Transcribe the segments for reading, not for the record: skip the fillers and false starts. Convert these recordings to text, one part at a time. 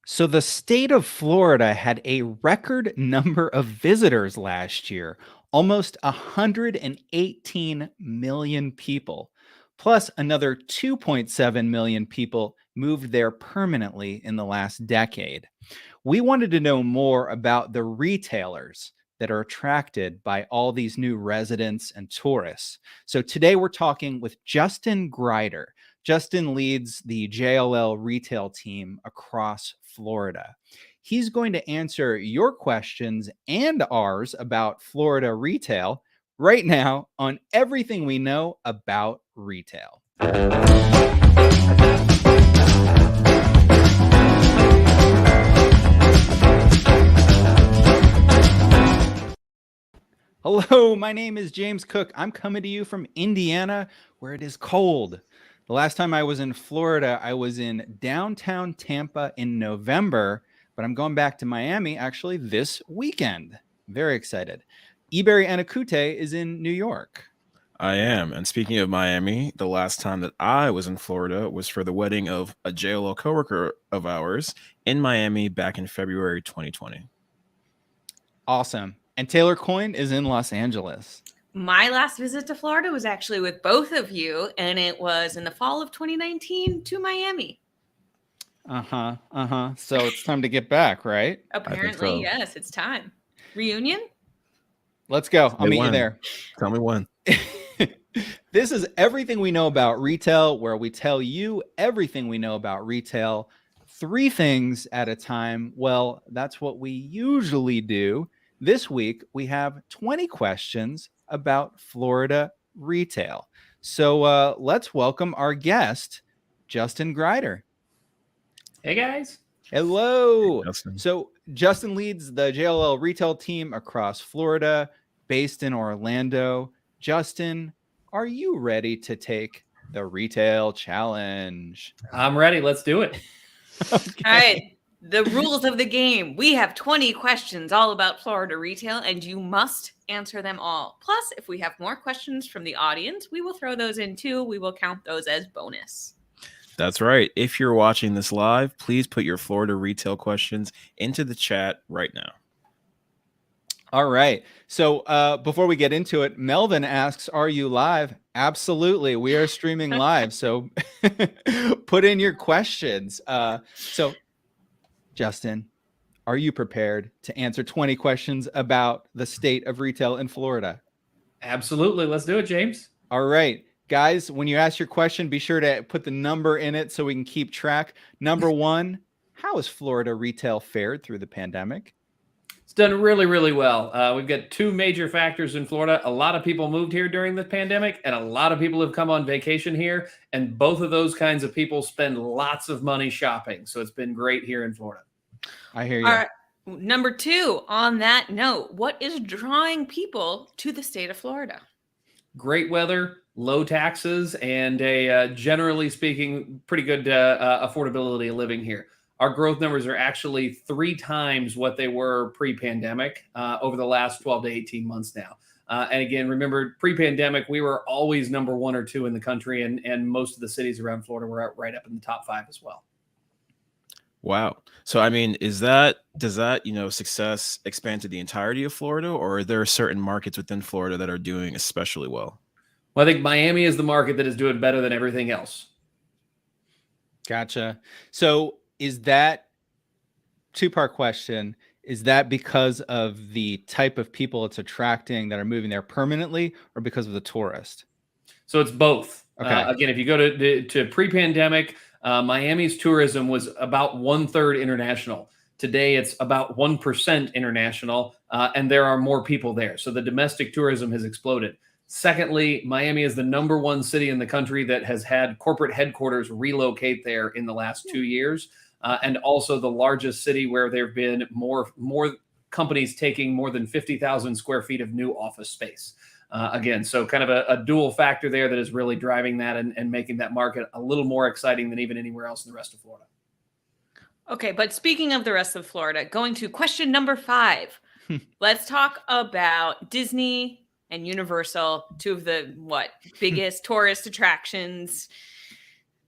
So the state of Florida had a record number of visitors last year, almost 118 million people. Plus, another 2.7 million people moved there permanently in the last decade. We wanted to know more about the retailers that are attracted by all these new residents and tourists. So today we're talking with Justin Greider. Justin leads the JLL retail team across Florida. He's going to answer your questions and ours about Florida retail right now on everything we know about retail. Hello, my name is James Cook. I'm coming to you from Indiana, where it is cold. The last time I was in Florida, I was in downtown Tampa in November, but I'm going back to Miami actually this weekend. Very excited. Ebere Anokute is in New York. I am. And speaking of Miami, the last time that I was in Florida was for the wedding of a JLO coworker of ours in Miami back in February 2020. Awesome. And Taylor Coyne is in Los Angeles. My last visit to Florida was actually with both of you, and it was in the fall of 2019 to Miami. So it's time to get back, right? Apparently, so. Yes, it's time. Reunion? Let's go. I'll meet you there. Tell me when. This is everything we know about retail, where we tell you everything we know about retail, 3 things at a time. Well, that's what we usually do. This week, we have 20 questions about Florida retail. So let's welcome our guest, Justin Greider. Hey, guys. Hello. Hey, Justin. So Justin leads the JLL retail team across Florida, based in Orlando. Justin, are you ready to take the retail challenge? I'm ready. Let's do it. Okay. All right. The rules of the game. We have 20 questions all about Florida retail, and you must answer them all. Plus, if we have more questions from the audience, we will throw those in too. We will count those as bonus. That's right. If you're watching this live, please put your Florida retail questions into the chat right now. All right. So before we get into it, Melvin asks, are you live? Absolutely. We are streaming live. So put in your questions. So Justin, are you prepared to answer 20 questions about the state of retail in Florida? Absolutely. Let's do it, James. All right. Guys, when you ask your question, be sure to put the number in it so we can keep track. Number 1, how has Florida retail fared through the pandemic? It's done really, really well. We've got 2 major factors in Florida. A lot of people moved here during the pandemic, and a lot of people have come on vacation here. And both of those kinds of people spend lots of money shopping. So it's been great here in Florida. I hear you. All right. Number 2, on that note, what is drawing people to the state of Florida? Great weather, low taxes, and a generally speaking, pretty good affordability of living here. Our growth numbers are actually 3 times what they were pre-pandemic over the last 12 to 18 months now. And again, remember, pre-pandemic, we were always number 1 or 2 in the country, and most of the cities around Florida were right up in the top 5 as well. Wow. So, I mean, does that, success expand to the entirety of Florida, or are there certain markets within Florida that are doing especially well? Well, I think Miami is the market that is doing better than everything else. Gotcha. So is that 2-part question? Is that because of the type of people it's attracting that are moving there permanently, or because of the tourist? So it's both. Okay. Again, if you go to pre-pandemic, Miami's tourism was about 1/3 international. Today, it's about 1% international, and there are more people there. So the domestic tourism has exploded. Secondly, Miami is the number 1 city in the country that has had corporate headquarters relocate there in the last 2 years, and also the largest city where there have been more companies taking more than 50,000 square feet of new office space. Again, so kind of a dual factor there that is really driving that and making that market a little more exciting than even anywhere else in the rest of Florida. Okay, but speaking of the rest of Florida, going to question number 5. Let's talk about Disney and Universal, 2 of the biggest tourist attractions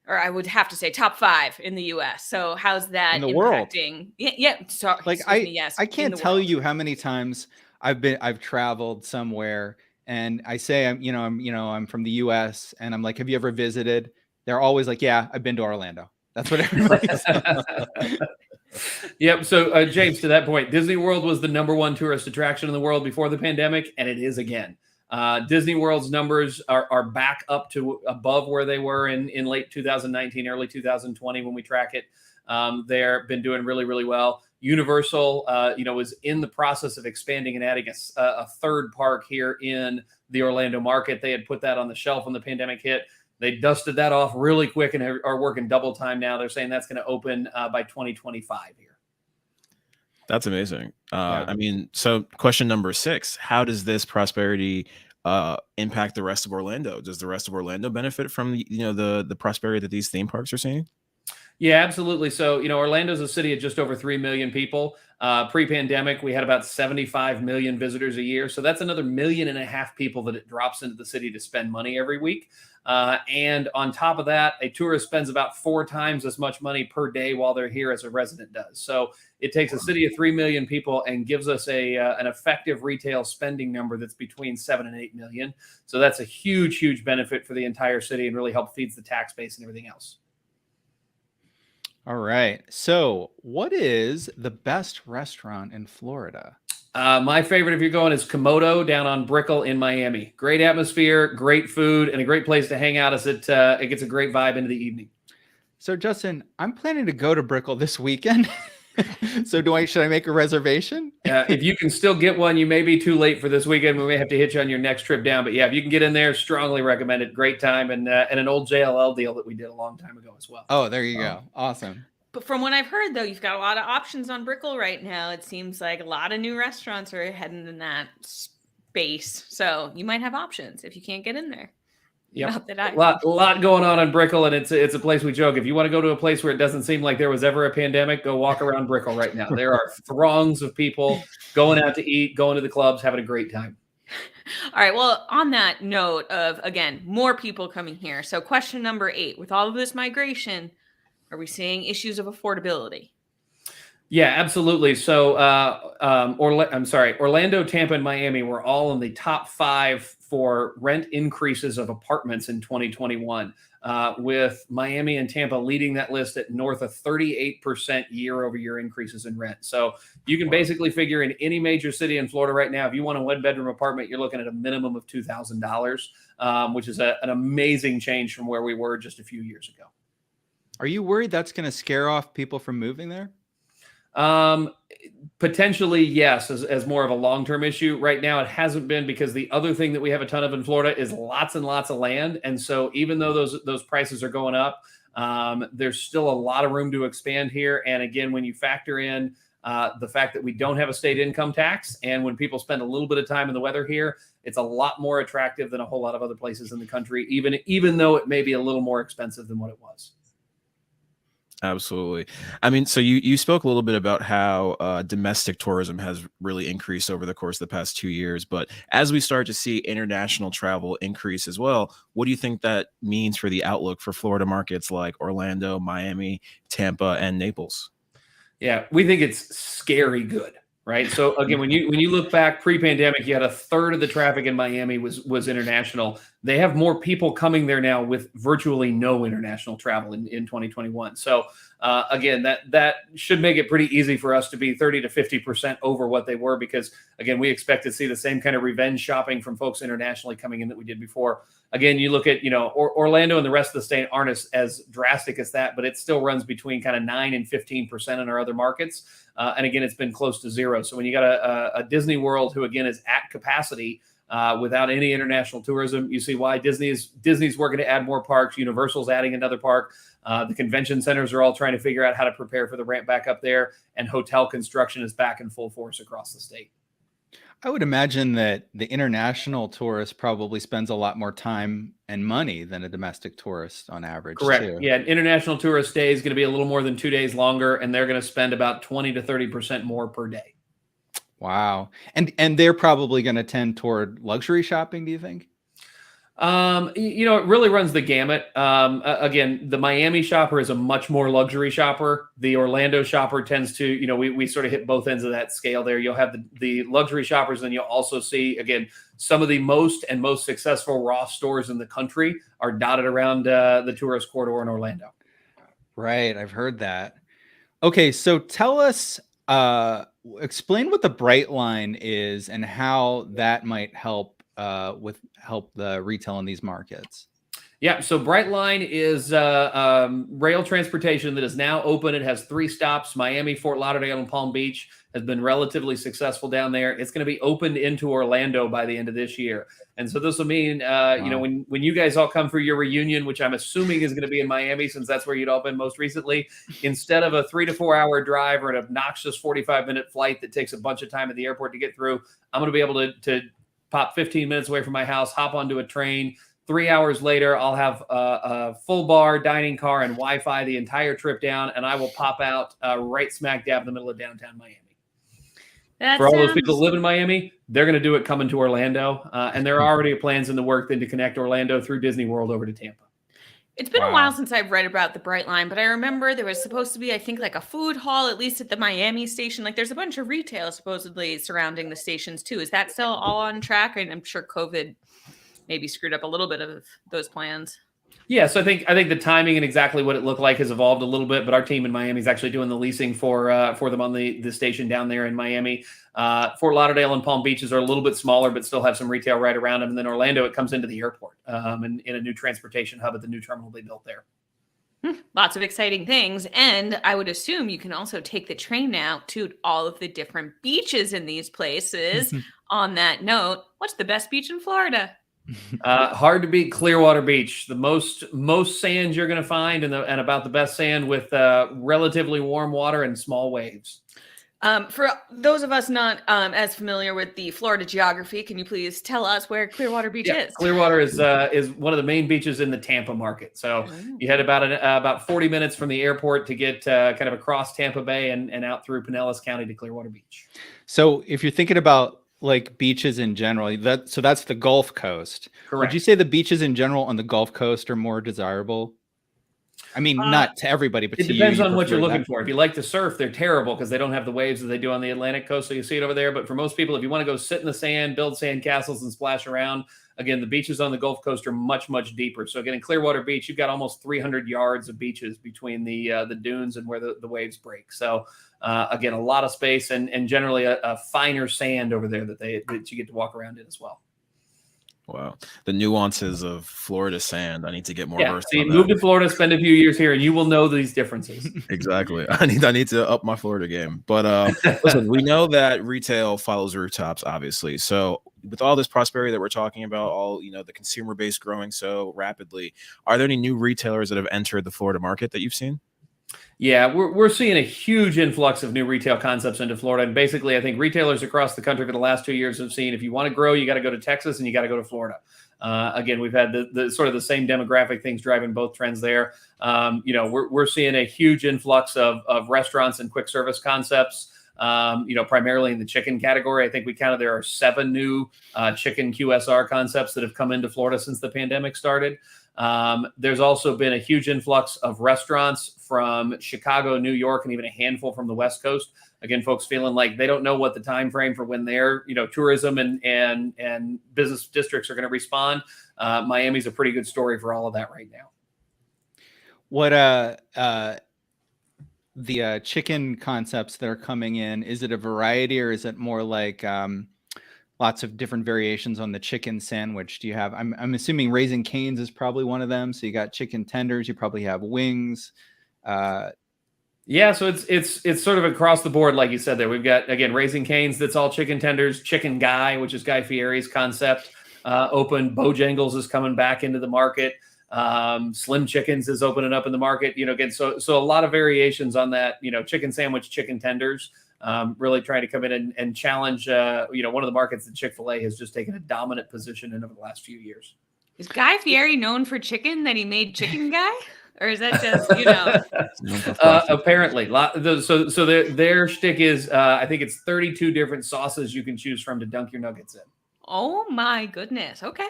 or I would have to say top 5 in the US. So how's that In the world. impacting? Yeah. Sorry. Like Excuse me. Yes. I in can't the tell world. you how many times I've traveled somewhere and I say I'm from the US and I'm like, have you ever visited? They're always like, yeah, I've been to Orlando. That's what everybody says. Yep. So, James, to that point, Disney World was the #1 tourist attraction in the world before the pandemic, and it is again. Disney World's numbers are back up to above where they were in late 2019, early 2020 when we track it. They've been doing really, really well. Universal, was in the process of expanding and adding a third park here in the Orlando market. They had put that on the shelf when the pandemic hit. They dusted that off really quick and are working double time now. They're saying that's going to open by 2025 here. That's amazing. Yeah. I mean, so question number 6, how does this prosperity impact the rest of Orlando? Does the rest of Orlando benefit from the prosperity that these theme parks are seeing? Yeah, absolutely. So, Orlando's a city of just over 3 million people. Pre-pandemic, we had about 75 million visitors a year. So that's another 1.5 million people that it drops into the city to spend money every week. And on top of that, a tourist spends about 4 times as much money per day while they're here as a resident does. So it takes a city of 3 million people and gives us an effective retail spending number that's between 7 and 8 million. So that's a huge, huge benefit for the entire city and really help feeds the tax base and everything else. All right. So, what is the best restaurant in Florida? My favorite, if you're going, is Komodo down on Brickell in Miami. Great atmosphere, great food, and a great place to hang out as it gets a great vibe into the evening. So, Justin, I'm planning to go to Brickell this weekend. So, should I make a reservation? If you can still get one, you may be too late for this weekend. We may have to hit you on your next trip down. But yeah, if you can get in there, strongly recommend it. Great time and an old JLL deal that we did a long time ago as well. Oh, there you go. Awesome. But from what I've heard, though, you've got a lot of options on Brickell right now. It seems like a lot of new restaurants are heading in that space. So you might have options if you can't get in there. Yep. Not that I a lot going on Brickell, and it's a place we joke. If you want to go to a place where it doesn't seem like there was ever a pandemic, go walk around Brickell right now. There are throngs of people going out to eat, going to the clubs, having a great time. All right. Well, on that note of, again, more people coming here. So question number 8, with all of this migration, are we seeing issues of affordability? Yeah, absolutely. So Orlando, Tampa, and Miami were all in the top 5 for rent increases of apartments in 2021, with Miami and Tampa leading that list at north of 38% year-over-year increases in rent. So you can basically figure in any major city in Florida right now, if you want a one-bedroom apartment, you're looking at a minimum of $2,000, which is an amazing change from where we were just a few years ago. Are you worried that's going to scare off people from moving there? Potentially, yes, as more of a long-term issue. Right now, it hasn't been, because the other thing that we have a ton of in Florida is lots and lots of land. And so even though those prices are going up, there's still a lot of room to expand here. And again, when you factor in the fact that we don't have a state income tax, and when people spend a little bit of time in the weather here, it's a lot more attractive than a whole lot of other places in the country, even though it may be a little more expensive than what it was. Absolutely. I mean, so you spoke a little bit about how domestic tourism has really increased over the course of the past 2 years, but as we start to see international travel increase as well, what do you think that means for the outlook for Florida markets like Orlando, Miami, Tampa, and Naples? Yeah, we think it's scary good, right? So again, when you look back pre-pandemic, you had a third of the traffic in Miami was international. They have more people coming there now with virtually no international travel in 2021. So again, that should make it pretty easy for us to be 30 to 50% over what they were, because again, we expect to see the same kind of revenge shopping from folks internationally coming in that we did before. Again, you look at, Orlando and the rest of the state aren't as drastic as that, but it still runs between kind of 9 and 15% in our other markets. And again, it's been close to zero. So when you got a Disney World, who again is at capacity without any international tourism, you see why Disney's working to add more parks. Universal's adding another park. The convention centers are all trying to figure out how to prepare for the ramp back up there, and hotel construction is back in full force across the state. I would imagine that the international tourist probably spends a lot more time and money than a domestic tourist on average. Correct. Too. Yeah, an international tourist stay is going to be a little more than 2 days longer, and they're going to spend about 20 to 30% more per day. Wow. And they're probably going to tend toward luxury shopping, do you think? It really runs the gamut. Again, the Miami shopper is a much more luxury shopper. The Orlando shopper tends to, we sort of hit both ends of that scale there. You'll have the luxury shoppers, and you'll also see, again, some of the most successful Ross stores in the country are dotted around the tourist corridor in Orlando. Right. I've heard that. Okay. So tell us, explain what the Bright Line is and how that might help the retail in these markets. Yeah, so Brightline is rail transportation that is now open. It has 3 stops: Miami, Fort Lauderdale, and Palm Beach. Has been relatively successful down there. It's going to be opened into Orlando by the end of this year, and so this will mean, when you guys all come for your reunion, which I'm assuming is going to be in Miami, since that's where you'd all been most recently, instead of a 3 to 4 hour drive or an obnoxious 45-minute flight that takes a bunch of time at the airport to get through, I'm going to be able to pop 15 minutes away from my house, hop onto a train. 3 hours later, I'll have a full bar, dining car, and Wi-Fi the entire trip down, and I will pop out right smack dab in the middle of downtown Miami. For all those people that live in Miami, they're going to do it coming to Orlando, and there are already plans in the work then to connect Orlando through Disney World over to Tampa. It's been a while since I've read about the Bright Line, but I remember there was supposed to be, I think, like a food hall, at least at the Miami station. Like there's a bunch of retail supposedly surrounding the stations too. Is that still all on track? And I'm sure COVID maybe screwed up a little bit of those plans. Yeah, so I think the timing and exactly what it looked like has evolved a little bit, but our team in Miami is actually doing the leasing for them on the station down there in Miami. Fort Lauderdale and Palm Beaches are a little bit smaller, but still have some retail right around them. And then Orlando, it comes into the airport and in a new transportation hub at the new terminal they built there. Lots of exciting things. And I would assume you can also take the train now to all of the different beaches in these places. On that note, what's the best beach in Florida? Hard to beat Clearwater Beach. The most sand you're going to find, and about the best sand with relatively warm water and small waves. For those of us not as familiar with the Florida geography, can you please tell us where Clearwater Beach is? Clearwater is one of the main beaches in the Tampa market. So you had about 40 minutes from the airport to get kind of across Tampa Bay and out through Pinellas County to Clearwater Beach. So if you're thinking about like beaches in general, that's the Gulf Coast. Correct. Would you say the beaches in general on the Gulf Coast are more desirable? I mean, not to everybody, but it depends on what you're looking for. If you like to surf, they're terrible because they don't have the waves that they do on the Atlantic coast. So you see it over there. But for most people, if you want to go sit in the sand, build sand castles, and splash around, again, the beaches on the Gulf Coast are much, much deeper. So again, in Clearwater Beach, you've got almost 300 yards of beaches between the dunes and where the waves break. So again, a lot of space and generally a finer sand over there that you get to walk around in as well. Wow. The nuances of Florida sand. I need to get more versed on that. Move to Florida, spend a few years here, and you will know these differences. Exactly. I need to up my Florida game. But listen, we know that retail follows rooftops, obviously. So with all this prosperity that we're talking about, all the consumer base growing so rapidly, are there any new retailers that have entered the Florida market that you've seen? Yeah, we're seeing a huge influx of new retail concepts into Florida. And basically, I think retailers across the country for the last 2 years have seen if you want to grow, you got to go to Texas and you got to go to Florida. Again, we've had the sort of the same demographic things driving both trends there. We're seeing a huge influx of restaurants and quick service concepts. Primarily in the chicken category. I think we counted there are 7 new chicken QSR concepts that have come into Florida since the pandemic started. There's also been a huge influx of restaurants from Chicago, New York, and even a handful from the West Coast. Again, folks feeling like they don't know what the time frame for when their tourism and business districts are going to respond. Miami's a pretty good story for all of that right now. What the chicken concepts that are coming in, is it a variety or is it more like lots of different variations on the chicken sandwich? Do you have, I'm assuming Raising Cane's is probably one of them. So you got chicken tenders, you probably have wings. Yeah, so it's sort of across the board, like you said there. We've got, again, Raising Cane's, that's all chicken tenders. Chicken Guy, which is Guy Fieri's concept, open. Bojangles is coming back into the market. Slim Chickens is opening up in the market. Again, so a lot of variations on that. Chicken sandwich, chicken tenders. Really trying to come in and challenge, one of the markets that Chick-fil-A has just taken a dominant position in over the last few years. Is Guy Fieri known for chicken that he made Chicken Guy? Or is that just, apparently. So their shtick is, I think it's 32 different sauces you can choose from to dunk your nuggets in. Oh my goodness. Okay.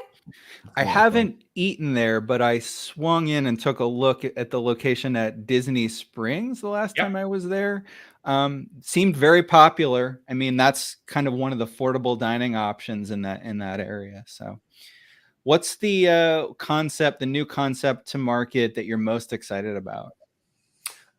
I haven't eaten there, but I swung in and took a look at the location at Disney Springs the last Yep. time I was there. Seemed very popular. I mean, that's kind of one of the affordable dining options in that area. So, what's the concept, the new concept to market that you're most excited about?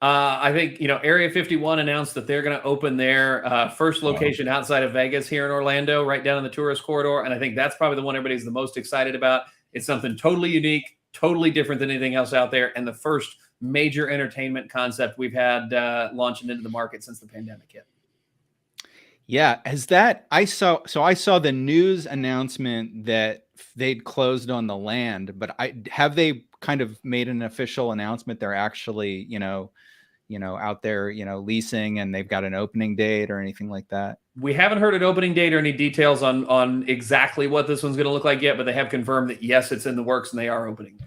I think, Area 51 announced that they're going to open their first location outside of Vegas here in Orlando, right down in the tourist corridor. And I think that's probably the one everybody's the most excited about. It's something totally unique, totally different than anything else out there. And the first major entertainment concept we've had launching into the market since the pandemic hit. Yeah, I saw the news announcement that they'd closed on the land, but have they kind of made an official announcement they're actually, out there, leasing, and they've got an opening date or anything like that? We haven't heard an opening date or any details on exactly what this one's going to look like yet, but they have confirmed that yes, it's in the works and they are opening.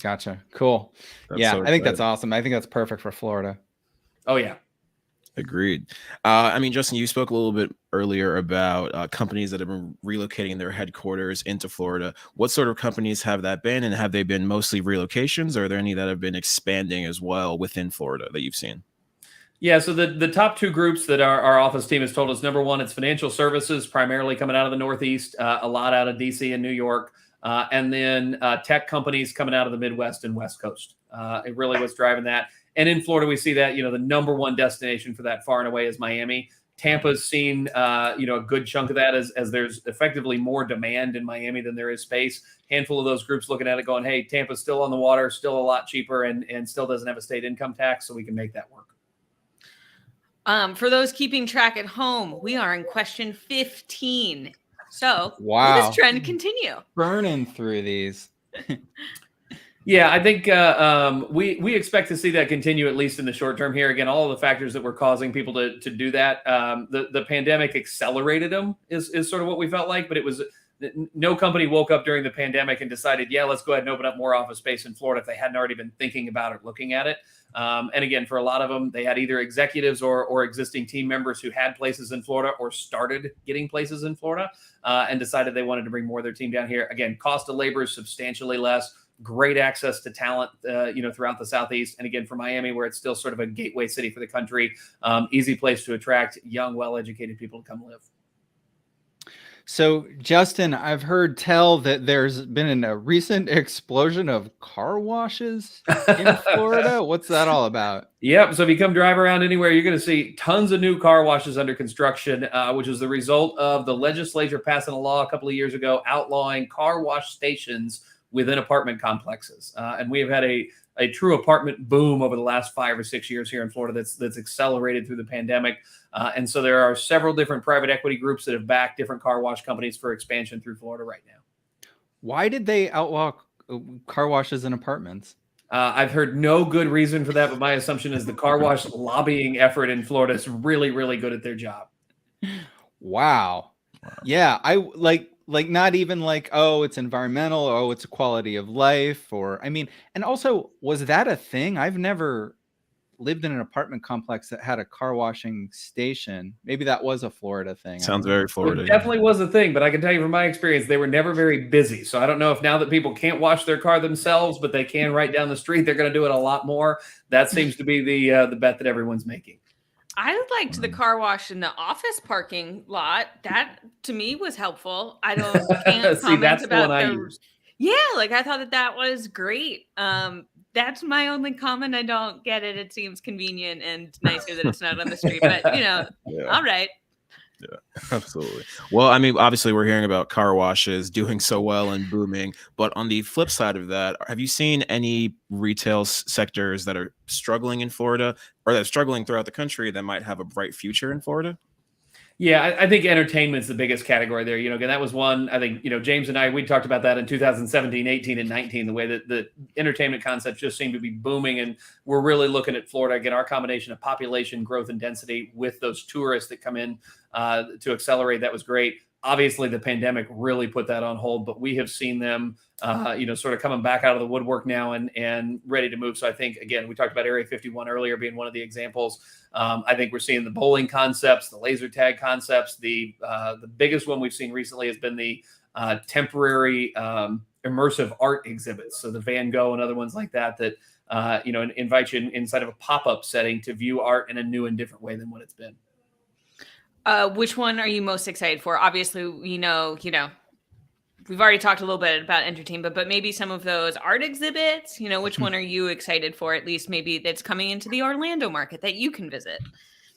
Gotcha. Cool. Yeah, I think that's awesome. I think that's perfect for Florida. Oh yeah. Agreed. Justin, you spoke a little bit earlier about companies that have been relocating their headquarters into Florida. What sort of companies have that been, and have they been mostly relocations, or are there any that have been expanding as well within Florida that you've seen? Yeah, so the top two groups that our office team has told us, number one, it's financial services, primarily coming out of the Northeast, a lot out of DC and New York, and then tech companies coming out of the Midwest and West Coast. It really was driving that. And in Florida, we see that, the number one destination for that far and away is Miami. Tampa's seen, a good chunk of that as there's effectively more demand in Miami than there is space. Handful of those groups looking at it going, hey, Tampa's still on the water, still a lot cheaper, and still doesn't have a state income tax, so we can make that work. For those keeping track at home, we are in question 15. So wow, will this trend continue? Burning through these. Yeah, I think we expect to see that continue, at least in the short term here. Again, all of the factors that were causing people to do that, the pandemic accelerated them is sort of what we felt like. But it was no company woke up during the pandemic and decided, yeah, let's go ahead and open up more office space in Florida if they hadn't already been thinking about it, looking at it. And again, for a lot of them, they had either executives or existing team members who had places in Florida or started getting places in Florida and decided they wanted to bring more of their team down here. Again, cost of labor is substantially less. Great access to talent, throughout the Southeast. And again, for Miami, where it's still sort of a gateway city for the country, easy place to attract young, well-educated people to come live. So, Justin, I've heard tell that there's been a recent explosion of car washes in Florida. What's that all about? Yep. So if you come drive around anywhere, you're going to see tons of new car washes under construction, which is the result of the legislature passing a law a couple of years ago outlawing car wash stations within apartment complexes. And we have had a true apartment boom over the last 5 or 6 years here in Florida that's accelerated through the pandemic. And so there are several different private equity groups that have backed different car wash companies for expansion through Florida right now. Why did they outlaw car washes in apartments? I've heard no good reason for that, but my assumption is the car wash lobbying effort in Florida is really, really good at their job. Wow. Yeah, I like not even like, oh, it's environmental, or oh, it's a quality of life, and also, was that a thing? I've never lived in an apartment complex that had a car washing station. Maybe that was a Florida thing. Sounds very Florida. It definitely was a thing, but I can tell you from my experience, they were never very busy. So I don't know if now that people can't wash their car themselves, but they can right down the street, they're going to do it a lot more. That seems to be the bet that everyone's making. I liked the car wash in the office parking lot. That to me was helpful. I can't See, comment that's about the one I used. Yeah, I thought that was great. That's my only comment. I don't get it. It seems convenient and nicer that it's not on the street, but all right. Yeah, absolutely. Well, obviously we're hearing about car washes doing so well and booming, but on the flip side of that, have you seen any retail sectors that are struggling in Florida or that are struggling throughout the country that might have a bright future in Florida? Yeah, I think entertainment's the biggest category there. Again, that was one, I think, James and I, we talked about that in 2017, 18, and 19, the way that the entertainment concepts just seem to be booming. And we're really looking at Florida, again, our combination of population growth and density with those tourists that come in to accelerate. That was great. Obviously, the pandemic really put that on hold, but we have seen them, sort of coming back out of the woodwork now and ready to move. So I think, again, we talked about Area 51 earlier being one of the examples. I think we're seeing the bowling concepts, the laser tag concepts. The biggest one we've seen recently has been the temporary immersive art exhibits. So the Van Gogh and other ones like that invite you inside of a pop-up setting to view art in a new and different way than what it's been. Which one are you most excited for? Obviously, we've already talked a little bit about entertainment, but maybe some of those art exhibits, which one are you excited for, at least maybe that's coming into the Orlando market that you can visit?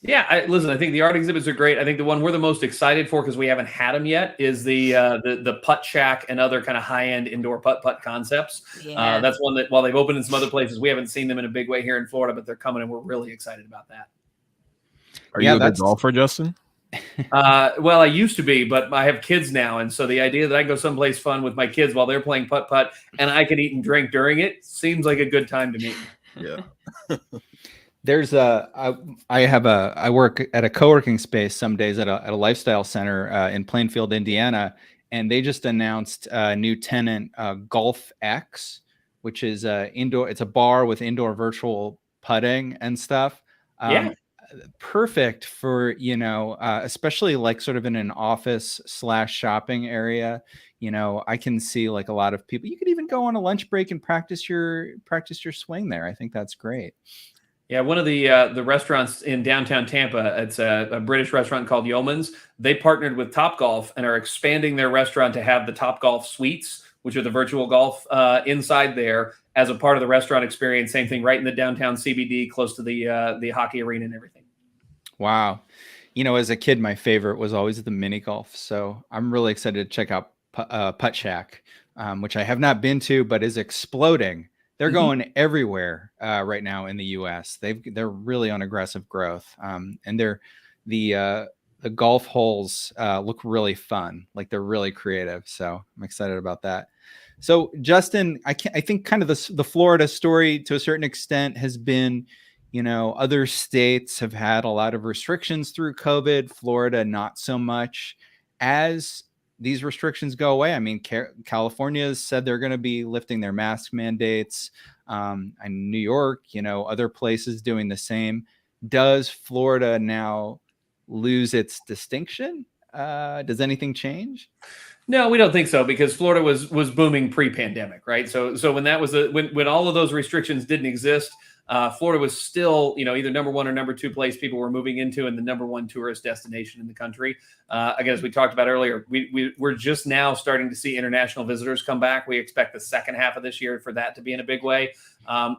Yeah, I think the art exhibits are great. I think the one we're the most excited for, because we haven't had them yet, is the putt shack and other kind of high-end indoor putt concepts. Yeah. That's one that, while they've opened in some other places, we haven't seen them in a big way here in Florida, but they're coming, and we're really excited about that. Are you a good golfer, Justin? Well, I used to be, but I have kids now, and so the idea that I go someplace fun with my kids while they're playing putt and I can eat and drink during it seems like a good time to me. Yeah. I work at a co-working space some days at a lifestyle center in Plainfield, Indiana, and they just announced a new tenant, Golf X, which is indoor. It's a bar with indoor virtual putting and stuff. Yeah. Perfect for, especially like sort of in an office / shopping area. I can see like a lot of people. You could even go on a lunch break and practice your swing there. I think that's great. Yeah, one of the restaurants in downtown Tampa, it's a British restaurant called Yeoman's. They partnered with Topgolf and are expanding their restaurant to have the Topgolf suites, which are the virtual golf inside there as a part of the restaurant experience. Same thing, right in the downtown CBD, close to the hockey arena and everything. Wow. As a kid, my favorite was always the mini golf. So I'm really excited to check out Putt Shack, which I have not been to, but is exploding. They're going everywhere right now in the U.S. They're really on aggressive growth, and the golf holes look really fun. Like they're really creative. So I'm excited about that. So Justin, I think kind of the Florida story to a certain extent has been, other states have had a lot of restrictions through COVID. Florida, not so much. As these restrictions go away, I mean, California has said they're going to be lifting their mask mandates. And New York, other places doing the same. Does Florida now lose its distinction? Does anything change? No, we don't think so, because Florida was booming pre-pandemic, right? So when that was when all of those restrictions didn't exist, Florida was still, either number one or number two place people were moving into, and the number one tourist destination in the country. Again, as we talked about earlier, we're just now starting to see international visitors come back. We expect the second half of this year for that to be in a big way.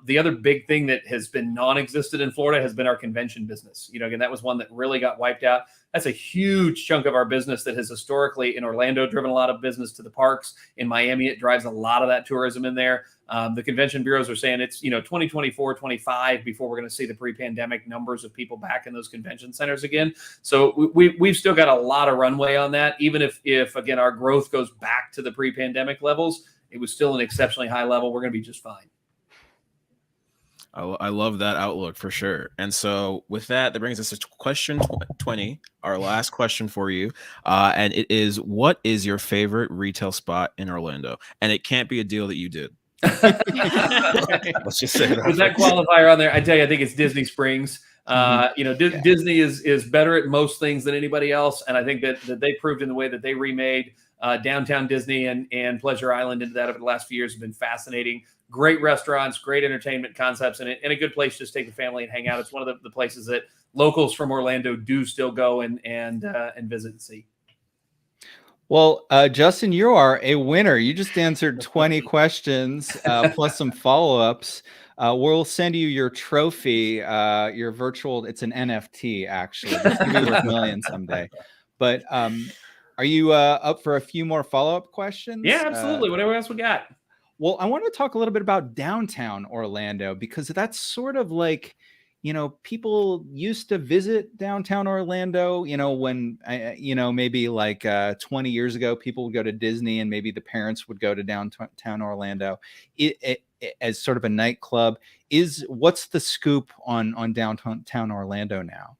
The other big thing that has been non-existent in Florida has been our convention business. Again, that was one that really got wiped out. That's a huge chunk of our business that has historically in Orlando driven a lot of business to the parks. In Miami, it drives a lot of that tourism in there. The convention bureaus are saying it's 2024, 25 before we're going to see the pre-pandemic numbers of people back in those convention centers again. So we've still got a lot of runway on that. Even if again our growth goes back to the pre-pandemic levels, it was still an exceptionally high level. We're going to be just fine. I love that outlook for sure. And so with that brings us to question 20, our last question for you. And it is, what is your favorite retail spot in Orlando? And it can't be a deal that you did. Let's just say that. With that qualifier on there, I tell you, I think it's Disney Springs. Disney is better at most things than anybody else. And I think that they proved in the way that they remade downtown Disney and Pleasure Island into that over the last few years have been fascinating. Great restaurants, great entertainment concepts, and a good place to just take the family and hang out. It's one of the places that locals from Orlando do still go and visit and see. Well, Justin, you are a winner. You just answered 20 questions plus some follow-ups. We'll send you your trophy, your virtual. It's an NFT, actually. It's going to be worth millions someday. But are you up for a few more follow-up questions? Yeah, absolutely. Whatever else we got. Well, I want to talk a little bit about downtown Orlando, because that's sort of like, people used to visit downtown Orlando, when, maybe like 20 years ago, people would go to Disney and maybe the parents would go to downtown Orlando it as sort of a nightclub. What's the scoop on downtown Orlando now?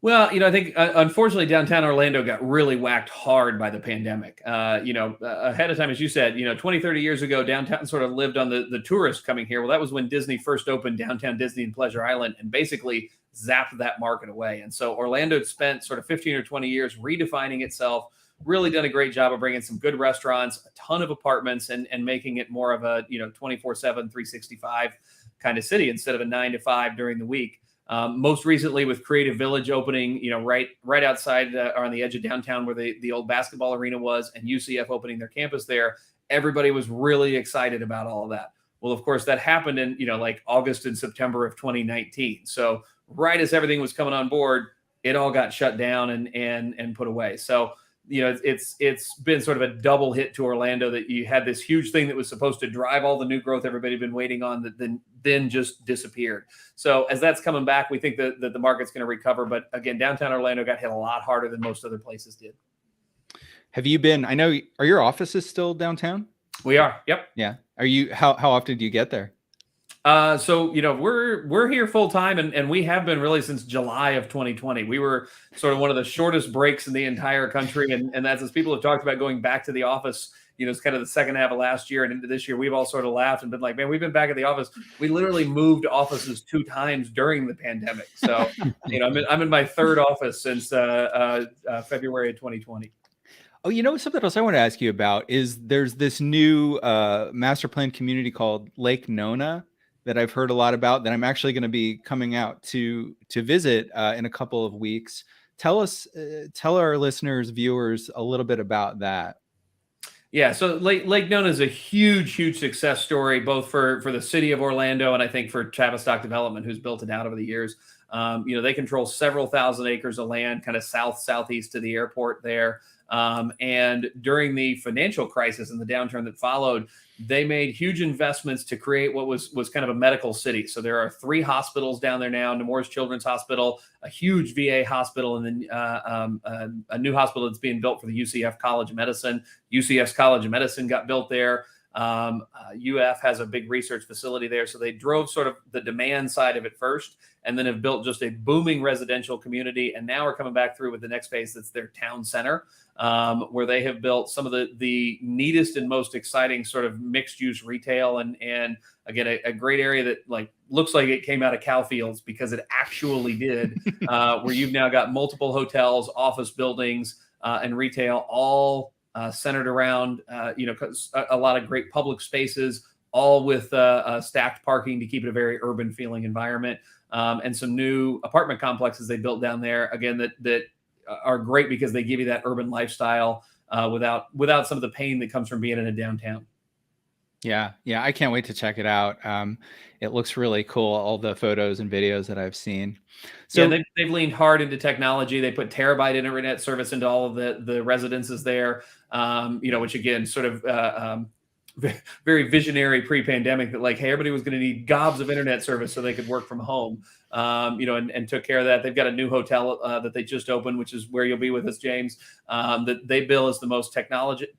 Well, I think unfortunately downtown Orlando got really whacked hard by the pandemic. Ahead of time, as you said, 20, 30 years ago, downtown sort of lived on the tourists coming here. Well, that was when Disney first opened downtown Disney and Pleasure Island and basically zapped that market away. And so Orlando had spent sort of 15 or 20 years redefining itself, really done a great job of bringing some good restaurants, a ton of apartments, and making it more of a 24/7, 365 kind of city instead of a 9 to 5 during the week. Most recently with Creative Village opening, right outside or on the edge of downtown where the old basketball arena was, and UCF opening their campus there, everybody was really excited about all of that. Well, of course, that happened in like August and September of 2019. So right as everything was coming on board, it all got shut down and put away. So it's been sort of a double hit to Orlando, that you had this huge thing that was supposed to drive all the new growth everybody had been waiting on, that then just disappeared. So as that's coming back, we think that the market's going to recover. But again, downtown Orlando got hit a lot harder than most other places did. Have you been? I know. Are your offices still downtown? We are. Yep. Yeah. Are you? How often do you get there? So we're here full time, and we have been really since July of 2020. We were sort of one of the shortest breaks in the entire country, and that's as people have talked about going back to the office. It's kind of the second half of last year and into this year. We've all sort of laughed and been like, man, we've been back at the office. We literally moved offices 2 times during the pandemic. So I'm in my 3rd office since February of 2020. Oh, something else I want to ask you about is there's this new master plan community called Lake Nona that I've heard a lot about, that I'm actually going to be coming out to visit in a couple of weeks. Tell our listeners, viewers, a little bit about that. Yeah, so Lake Nona is a huge, huge success story, both for the city of Orlando and I think for Tavistock Development, who's built it out over the years. They control several thousand acres of land, kind of southeast to the airport there. And during the financial crisis and the downturn that followed, they made huge investments to create what was kind of a medical city. So there are 3 hospitals down there now: Nemours Children's Hospital, a huge VA hospital, and then a new hospital that's being built for the UCF College of Medicine. UCF's College of Medicine got built there. UF has a big research facility there. So they drove sort of the demand side of it first, and then have built just a booming residential community. And now we're coming back through with the next phase. That's their town center, where they have built some of the neatest and most exciting sort of mixed use retail. And again, a great area that looks like it came out of cow fields, because it actually did, where you've now got multiple hotels, office buildings, and retail, all centered around, a lot of great public spaces, all with stacked parking to keep it a very urban feeling environment, and some new apartment complexes they built down there, again, that are great because they give you that urban lifestyle without some of the pain that comes from being in a downtown. Yeah, I can't wait to check it out. It looks really cool, all the photos and videos that I've seen. So yeah, they've leaned hard into technology. They put terabyte internet service into all of the residences there, which again, sort of very visionary pre-pandemic, that hey, everybody was going to need gobs of internet service so they could work from home, and took care of that. They've got a new hotel that they just opened, which is where you'll be with us, James, that they bill as the most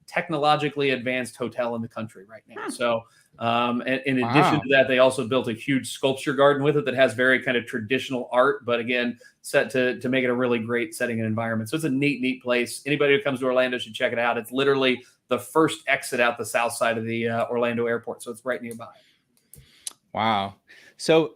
technologically advanced hotel in the country right now. So and in addition to that, they also built a huge sculpture garden with it that has very kind of traditional art, but again, set to make it a really great setting and environment. So it's a neat place. Anybody who comes to Orlando should check it out. It's literally the first exit out the south side of the Orlando airport. So it's right nearby. Wow. So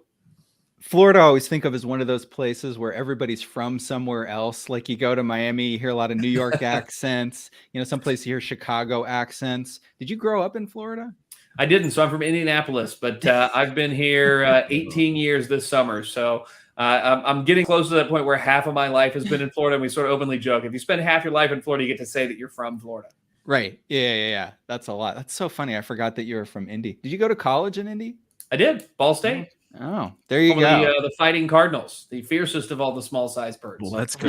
Florida I always think of as one of those places where everybody's from somewhere else. Like you go to Miami, you hear a lot of New York accents, someplace you hear Chicago accents. Did you grow up in Florida? I didn't. So I'm from Indianapolis, but I've been here 18 years this summer. So I'm getting close to that point where half of my life has been in Florida. And we sort of openly joke, if you spend half your life in Florida, you get to say that you're from Florida. Right. Yeah. That's a lot. That's so funny. I forgot that you were from Indy. Did you go to college in Indy? I did. Ball State. Oh, there you go. The Fighting Cardinals, the fiercest of all the small size birds. Well, let's go.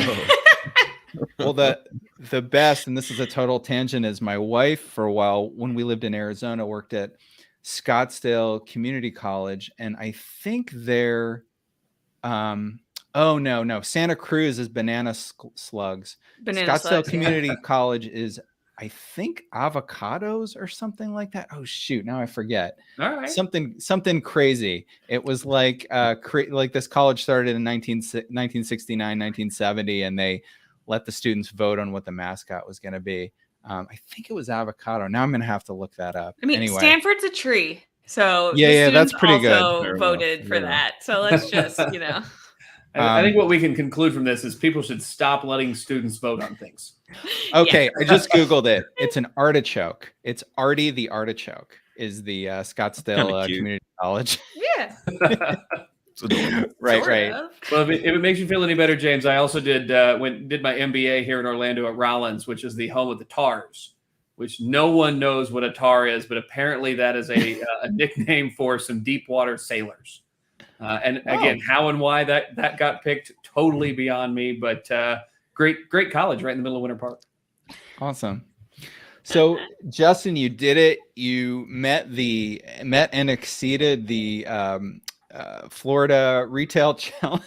Well, the best, and this is a total tangent, is my wife for a while when we lived in Arizona worked at Scottsdale Community College, and I think they're Santa Cruz is Banana Slugs. Banana Scottsdale Slugs, Community College is I think avocados or something like that. Oh shoot, now I forget. All right. Something crazy. It was like like this college started in 1969, 1970, and they let the students vote on what the mascot was going to be. I think it was avocado. Now I'm going to have to look that up. I mean, anyway. Stanford's a tree. So Yeah, the yeah, that's students pretty good. also Fair voted enough. for that. So let's just, you know. I think what we can conclude from this is people should stop letting students vote on things. Okay, I just Googled it. It's an artichoke. It's Artie the artichoke is the Scottsdale cute. Community College. Yeah. It's adorable. Right, sort right. of. Well, if it makes you feel any better, James, I also did my MBA here in Orlando at Rollins, which is the home of the TARs, which no one knows what a TAR is, but apparently that is a nickname for some deep water sailors. And again, how and why that got picked, totally beyond me, but great college right in the middle of Winter Park. Awesome. So Justin, you did it. You met and exceeded the Florida Retail Challenge.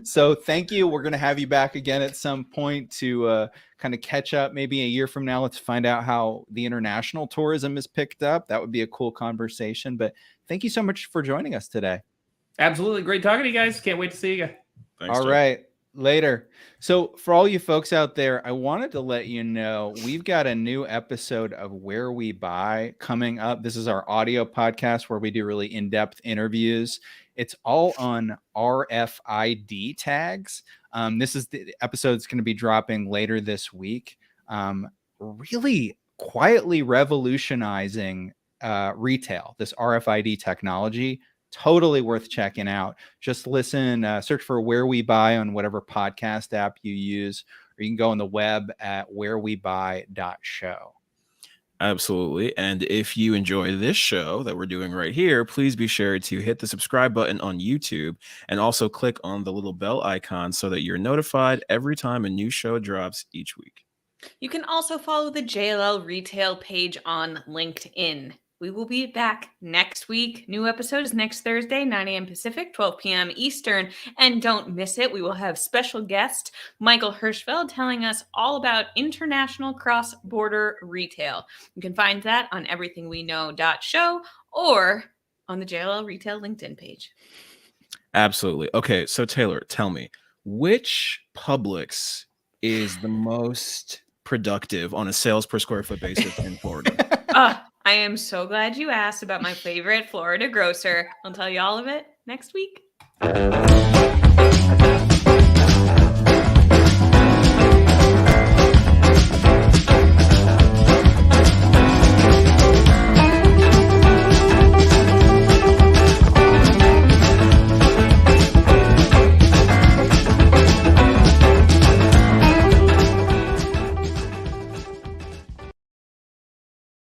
So thank you. We're going to have you back again at some point to kind of catch up. Maybe a year from now, let's find out how the international tourism is picked up. That would be a cool conversation. But thank you so much for joining us today. Absolutely. Great talking to you guys. Can't wait to see you. Thanks, All Jeff. right. Later. So for all you folks out there, I wanted to let you know we've got a new episode of Where We Buy coming up. This is our audio podcast where we do really in-depth interviews. It's all on RFID tags. This is the episode that's going to be dropping later this week. Really quietly revolutionizing retail, this RFID technology. Totally worth checking out. Just listen, search for Where We Buy on whatever podcast app you use, or you can go on the web at wherewebuy.show. Absolutely. And if you enjoy this show that we're doing right here, please be sure to hit the subscribe button on YouTube and also click on the little bell icon so that you're notified every time a new show drops each week. You can also follow the JLL retail page on LinkedIn. We will be back next week. New episode is next Thursday, 9 a.m. Pacific, 12 p.m. Eastern. And don't miss it. We will have special guest Michael Hirschfeld telling us all about international cross-border retail. You can find that on everythingweknow.show or on the JLL Retail LinkedIn page. Absolutely. Okay, so Taylor, tell me, which Publix is the most productive on a sales per square foot basis in Florida? I am so glad you asked about my favorite Florida grocer. I'll tell you all of it next week.